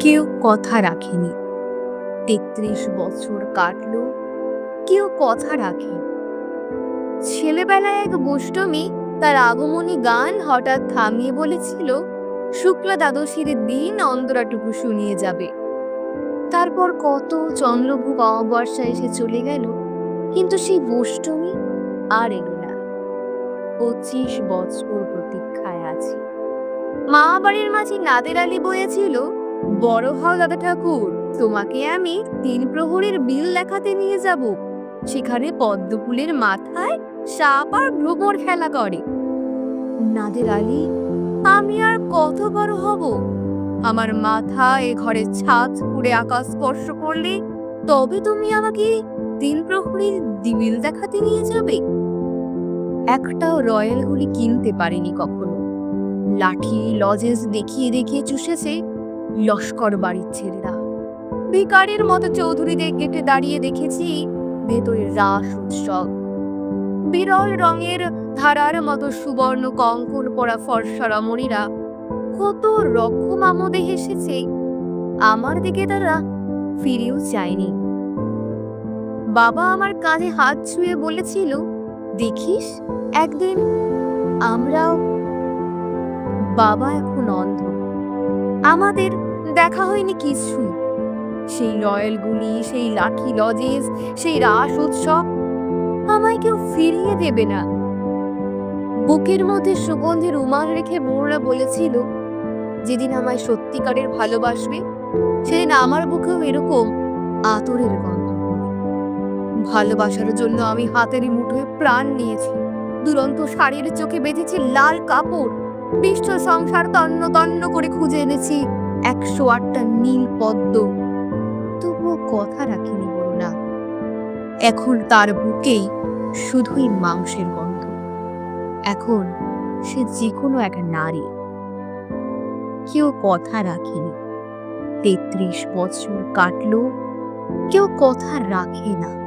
কেউ কথা রাখেনি। ৩৩ বছর কাটলো, কেউ কথা রাখেনি। ছেলেবেলায় এক গোষ্ঠমী তার আগমনী গান হঠাৎ থামিয়ে বলেছিল, শুক্লা দ্বাদশীর দিন অন্তরাটুকু শুনিয়ে যাবে। তারপর কত চন্দ্রভূপ অমাবস্যা এসে চলে গেল, কিন্তু সেই গোষ্ঠমী আর এলো না। ২৫ বছর প্রতীক্ষায় আছি। মা বাড়ির মাঝে নাদের আলী বলেছিল, বড় হও দাদা ঠাকুর, তোমাকে আমি ৩ প্রহরীর বিল দেখাতে নিয়ে যাব। সেখানে পদ্মফুলের মাথায় সাপ আর ভ্রমর খেলা করে। নাদের আলী, আমি আর কত বড় হব? আমার মাথা এ ঘরের ছাদ পুড়ে আকাশ স্পর্শ করলে তবে তুমি আমাকে ৩ প্রহরীর বিল দেখাতে নিয়ে যাবে? একটাও রয়্যাল গুলি কিনতে পারেনি কখনো। লাঠি লজেন্স দেখিয়ে দেখিয়ে চুষেছে লস্কর বাড়ির ছেলেরা। ভিকারির মতো চৌধুরীদের গেটে দাঁড়িয়ে দেখেছি ভেতরে রাস উৎসব। বিরল রঙের ধারার মতো সুবর্ণ কঙ্কন পরা ফর্সা রমণীরা কত রকম আমোদে হেসেছে। আমার দিকে তারা ফিরেও চায়নি। বাবা আমার কাঁধে হাত ছুঁয়ে বলেছিল, দেখিস একদিন আমরাও। বাবা এখন অন্ধ। আমাদের দেখা হয়নি কিছুই। সেই রয়্যালগুলি, সেই লাঠি লজেস, সেই রাস উৎসব আমায় কেউ ফিরিয়ে দেবে না। বুকের মধ্যে সুগন্ধি রুমাল রেখে বউরা বলেছিল, যেদিন আমায় সত্যিকারের ভালোবাসবে সেদিন আমার বুকেও এরকম আতরের গন্ধ। ভালোবাসার জন্য আমি হাতের মুঠোয় প্রাণ নিয়েছি। দুরন্ত শাড়ির চোখে বেঁধেছি লাল কাপড়। বিশ্ব সংসার তন্ন তন্ন করে খুঁজে এনেছি ১০৮টা নীল পদ্ম। তবুও কথা রাখিনি বলো না। এখন তার বুকেই শুধুই মাংসের গন্ধ। এখন সে যে কোনো এক নারী। কেউ কথা রাখেনি। ৩৩ বছর কাটলো, কেউ কথা রাখে না।